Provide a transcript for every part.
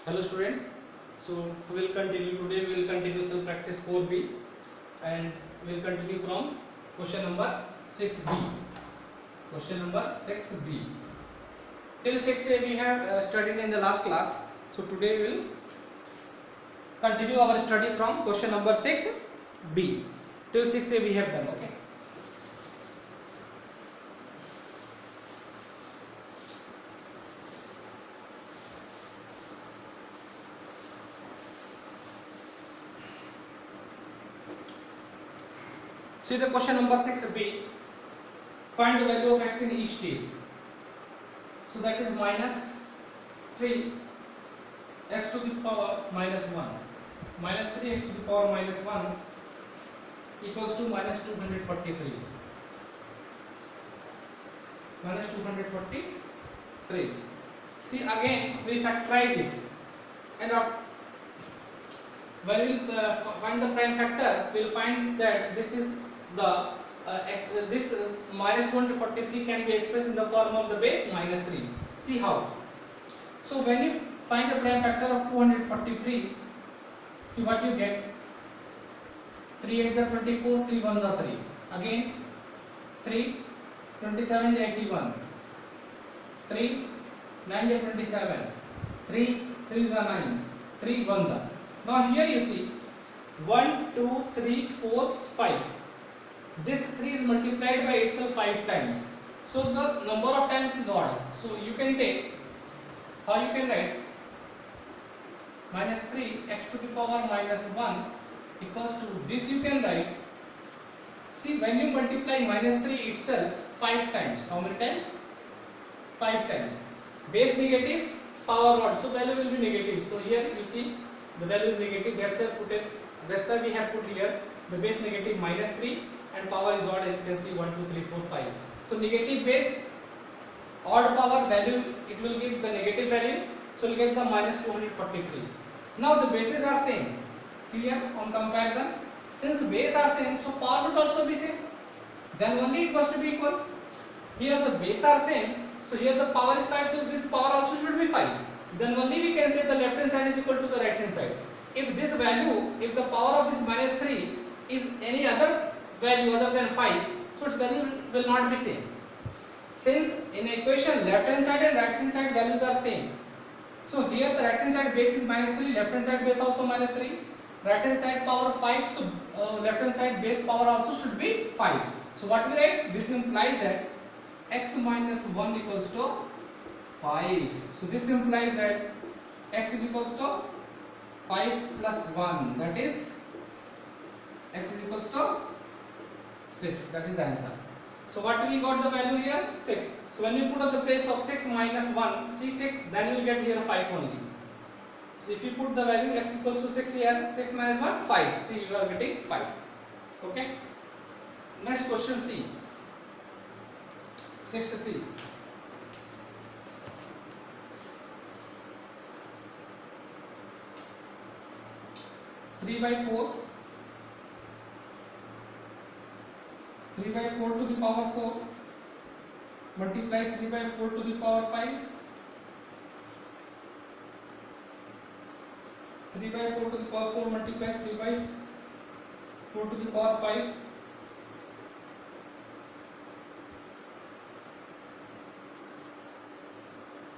Hello students, so we will continue today. We will continue self practice 4B and we will continue from question number 6B. Question number 6B. Till 6A we have studied in the last class. So today we will continue our study from question number 6B. Till 6A we have done. Okay. See the question number 6B. Find the value of x in each case. So that is minus 3 x to the power minus 1. Minus 3 x to the power minus 1 equals to minus 243. Minus 243. See again we factorize it, and when we find the prime factor, we will find that this is the minus 243 can be expressed in the form of the base minus 3. See how? So when you find the prime factor of 243, what you get? 3 8s are 24, 3 1s are 3. Again 3, 27 is 81. 3, 9 is 27. 3, 3s are 9. 3 1s are. Now here you see 1, 2, 3, 4, 5. This 3 is multiplied by itself 5 times. So the number of times is odd. So you can take, how you can write, minus 3 x to the power minus 1 equals to, this you can write, see when you multiply minus 3 itself 5 times, how many times? 5 times. Base negative, power odd, so value will be negative. So here you see the value is negative, that's why we have put here the base negative minus 3 and power is odd, as you can see 1, 2, 3, 4, 5. So negative base, odd power value, it will give the negative value, so we will get the minus 243. Now the bases are same. See here on comparison, since base are same, so power should also be same, then only it must be equal. Here the base are same, so here the power is 5, so this power also should be 5. Then only we can say the left hand side is equal to the right hand side. If this value, if the power of this minus 3 is any other value other than 5, so its value will not be same. Since in equation left hand side and right hand side values are same, so here the right hand side base is minus 3, left hand side base also minus 3, right hand side power 5, so left hand side base power also should be 5. So what we write? This implies that x minus 1 equals to 5. So this implies that x is equals to 5 plus 1, that is x is equals to 6. That is the answer. So what we got the value here? 6. So when we put at the place of 6 minus 1, see 6, then you will get here 5 only. So if you put the value x equals to 6 here, 6 minus 1, 5. See, you are getting 5. Okay. Next question C. 6th C. 3 by 4 to the power 4 multiply 3 by 4 to the power 5, 3 by 4 to the power 4 multiply 3 by 4 to the power 5,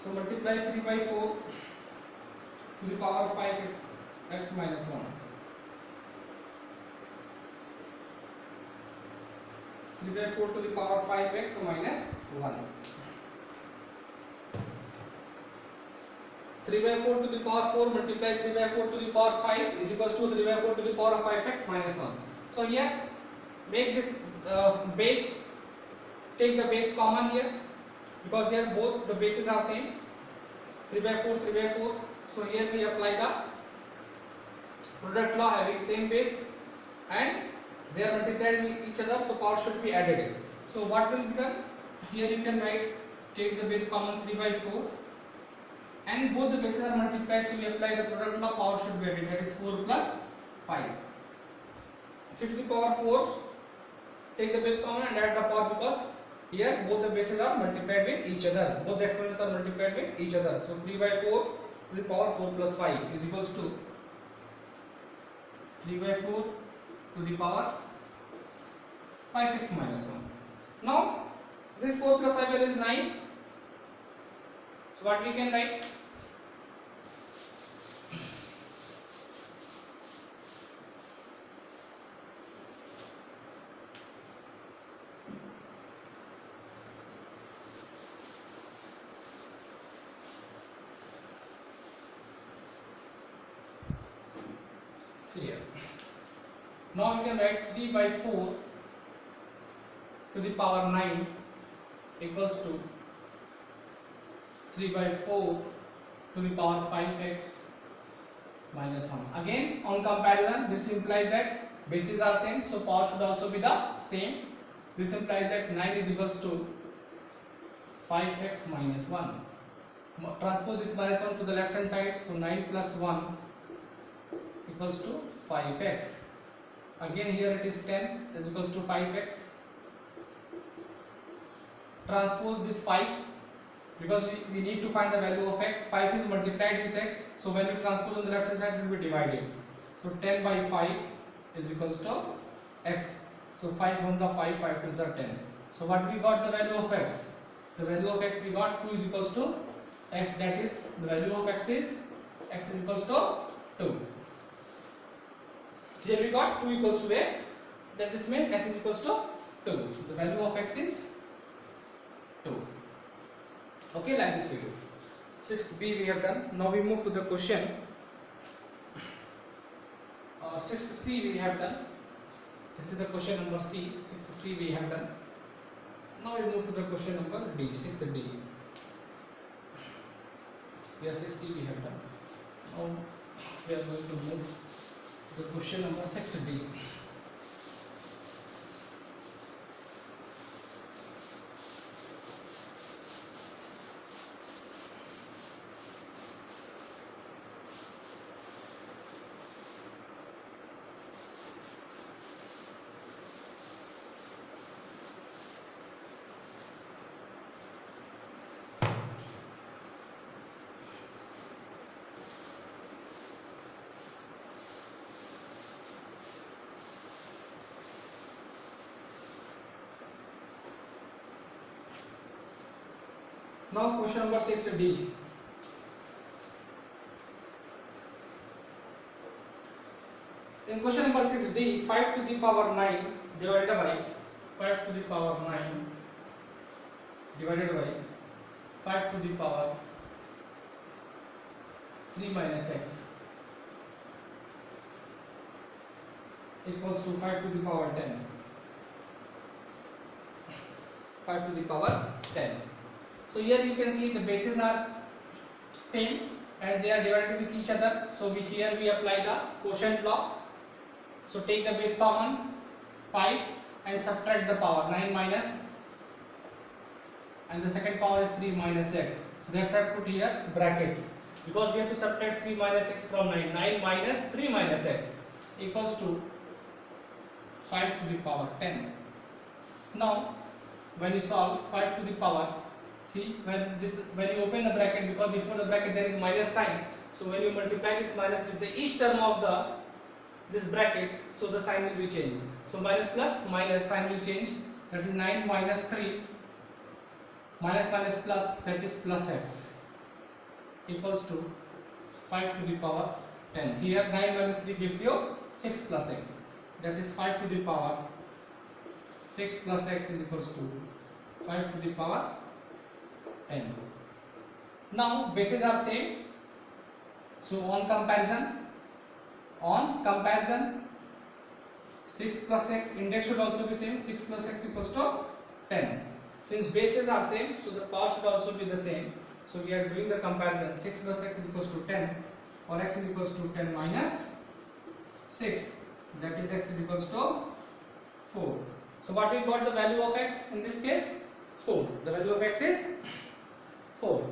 so multiply 3 by 4 to the power 5 x minus 1. 3 by 4 to the power 5x minus 1. 3 by 4 to the power 4 multiply 3 by 4 to the power 5 is equals to 3 by 4 to the power of 5x minus 1. So here make this base, take the base common here, because here both the bases are same, 3 by 4, 3 by 4. So here we apply the product law having same base and they are multiplied with each other, so power should be added. So what will be done? Here you can write, take the base common 3 by 4 and both the bases are multiplied, so we apply the product law, power should be added, that is 4 plus 5. 3 to the power 4, take the base common and add the power, because Here both the bases are multiplied with each other. Both the exponents are multiplied with each other. So 3 by 4 to the power 4 plus 5 is equals to 3 by 4 to the power 5x minus 1. Now this 4 plus 5 value is 9. So what we can write? See here. Now we can write 3 by 4 to the power 9 equals to 3 by 4 to the power 5x minus 1. Again, on comparison, this implies that bases are same, so power should also be the same. This implies that 9 is equals to 5x minus 1. Transpose this minus 1 to the left hand side, so 9 plus 1 equals to 5x. Again here it is 10 is equals to 5x. Transpose this 5 because we need to find the value of x. 5 is multiplied with x, so when you transpose on the left hand side it will be divided. So 10 by 5 is equals to x. So 5 ones are 5, 5 twos are 10. So what we got the value of x? The value of x we got 2 is equals to x, that is the value of x is equals to 2. Here we got 2 equals to x, that this means x is equals to 2. The value of x is 2. Okay, like this figure. 6th B we have done. Now we move to the question. 6th C we have done. This is the question number C. 6th C we have done. Now we move to the question number D. 6th D. Here 6th C we have done. Now we are going to move to the question number 6th D. Now question number 6D. In question number 6D, 5 to the power 9 divided by 5 to the power 9 divided by 5 to the power 3 minus x equals to 5 to the power 10. 5 to the power 10. So here you can see the bases are same and they are divided with each other. So here we apply the quotient law. So take the base common 5 and subtract the power 9 minus, and the second power is 3 minus x. So that's why I put here bracket, because we have to subtract 3 minus x from 9. 9 minus 3 minus x equals to 5 to the power 10. Now when you solve 5 to the power, see when you open the bracket, because before the bracket there is minus sign, so when you multiply this minus with each term of this bracket, so the sign will be changed. So minus plus minus sign will change, that is 9 minus 3 minus minus plus, that is plus x equals to 5 to the power 10. Here 9 minus 3 gives you 6 plus x, that is 5 to the power 6 plus x is equals to 5 to the power 10. Now bases are same, so on comparison 6 plus x index should also be same. 6 plus x equals to 10. Since bases are same, so the power should also be the same. So we are doing the comparison. 6 plus x is equals to 10, or x is equals to 10 minus 6, that is x is equals to 4. So what we got the value of x in this case? 4. The value of x is 4.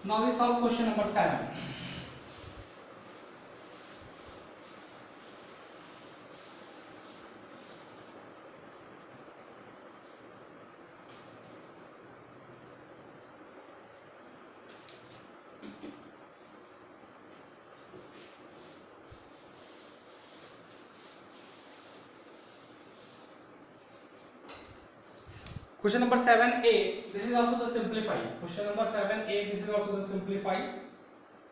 Now we solve question number 7. Question number 7a, this is also the simplify. Question number 7a, this is also the simplify.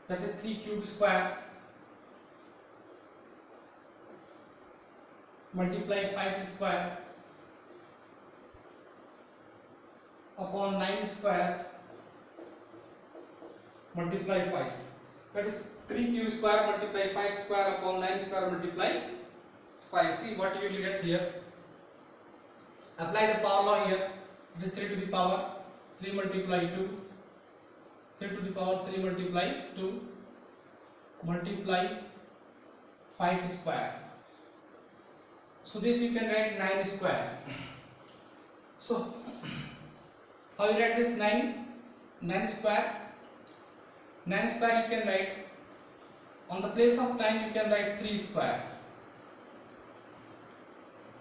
That is 3 cube square multiply 5 square upon 9 square multiply 5. That is 3 cube square multiply 5 square upon 9 square multiply 5. See what you will get here. Apply the power law here. It is 3 to the power 3 multiply 2. 3 to the power 3 multiply 2 multiply 5 square. So this you can write 9 square. So how you write this 9 square? 9 square you can write, on the place of 9 you can write 3 square.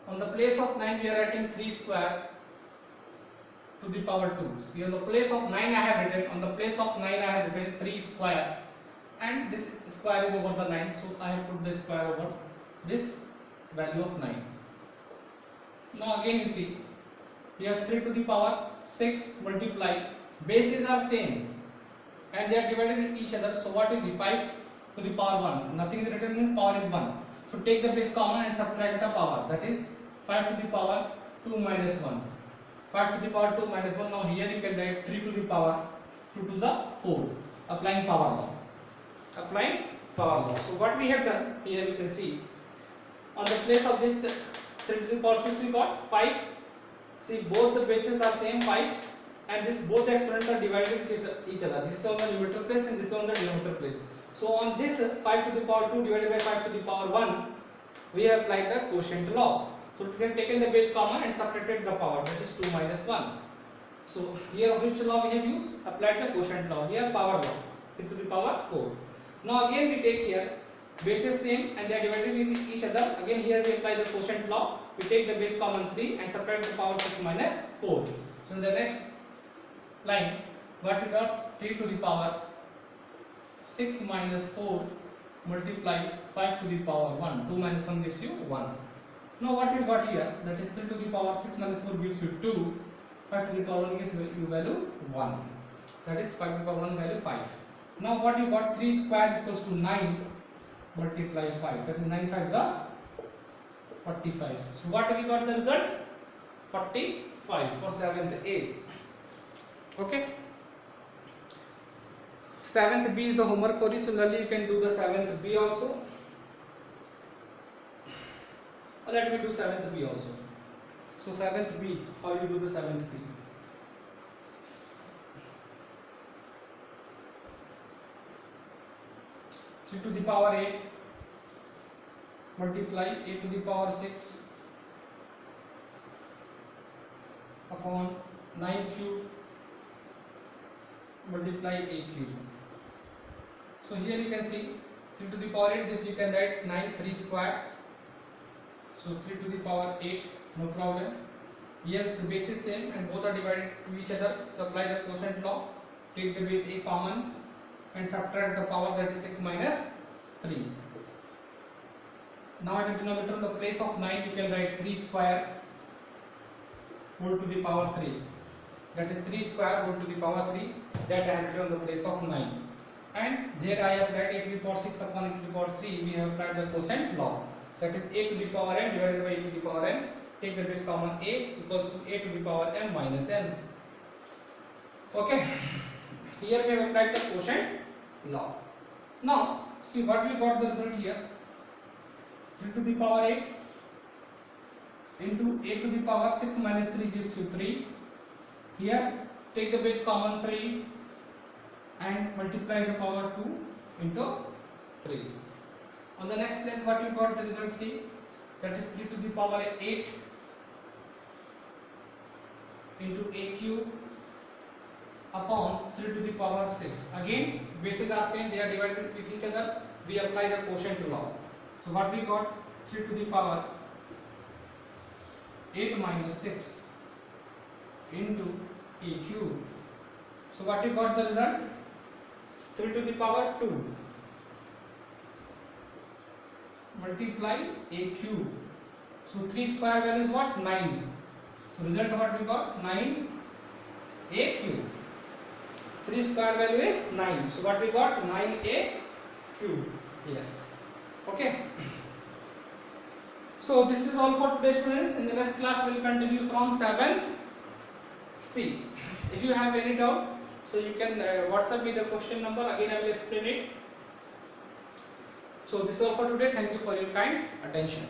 On the place of 9 we are writing 3 square to the power 2. See, on the place of 9 I have written, on the place of 9 I have written 3 square, and this square is over the 9, so I have put the square over this value of 9. Now again you see, here 3 to the power 6 multiply, bases are same and they are divided with each other, so what will be 5 to the power 1, nothing is written means power is 1. So take the base common and subtract the power, that is 5 to the power 2 minus 1. 5 to the power 2 minus 1. Now here you can write 3 to the power 2 to the 4. Applying power law. Applying power law. So what we have done here, you can see on the place of this 3 to the power 6 we got 5. See, both the bases are same 5, and this both the exponents are divided with each other. This is on the numerator place and this is on the denominator place. So on this 5 to the power 2 divided by 5 to the power 1, we have applied the quotient law. So we have taken the base common and subtracted the power, that is 2 minus 1. So here which law we have used? Applied the quotient law. Here power law, 3 to the power 4. Now again we take here bases same and they are divided with each other. Again here we apply the quotient law. We take the base common 3 and subtract the power 6 minus 4. So in the next line, what we got? 3 to the power 6 minus 4 multiply 5 to the power 1. 2 minus 1 gives you 1. Now what you got here, that is 3 to the power 6 minus 4 gives you 2, 5 to the power 1 gives you value 1, that is 5 to the power 1 value 5. Now what you got, 3 square equals to 9 multiply 5, that is 9 5s are 45. So what we got the result? 45 for 7th A. Okay. 7th B is the homework for you. Similarly you can do the 7th B also. Let me do 7th B also. So 7th B, how you do the 7th B? Three to the power 8 multiply 8 to the power 6 upon 9 cube multiply 8 cube. So here you can see 3 to the power 8, this you can write 9 3 square. So 3 to the power 8, no problem. Here the base is same and both are divided to each other. So apply the quotient law. Take the base A common and subtract the power, that is 6 minus 3. Now at the denominator, in the place of 9 you can write 3 square whole to the power 3. That is 3 square whole to the power 3. That I have written on the place of 9. And there I have applied a to the power 6 upon a to the power 3. We have applied the quotient law. That is a to the power n divided by a to the power n. Take the base common, a equals to a to the power m minus n. Okay. Here we have applied the quotient law. Now see what we got the result here. 3 to the power 8 into a to the power 6 minus 3 gives you 3. Here take the base common 3 and multiply the power 2 into 3. On the next place what you got the result, see, that is 3 to the power 8 into a cube upon 3 to the power 6. Again, bases are same, they are divided with each other. We apply the quotient law. So what we got? 3 to the power 8 minus 6 into a cube. So what you got the result? 3 to the power 2 multiply a cube. So 3 square value is what? 9. So result what we got? 9 a cube. 3 square value is 9. So what we got? 9 a cube here. Okay. So this is all for today, students. In the next class we will continue from 7th C. If you have any doubt, so you can WhatsApp me the question number. Again I will explain it. So this is all for today. Thank you for your kind attention.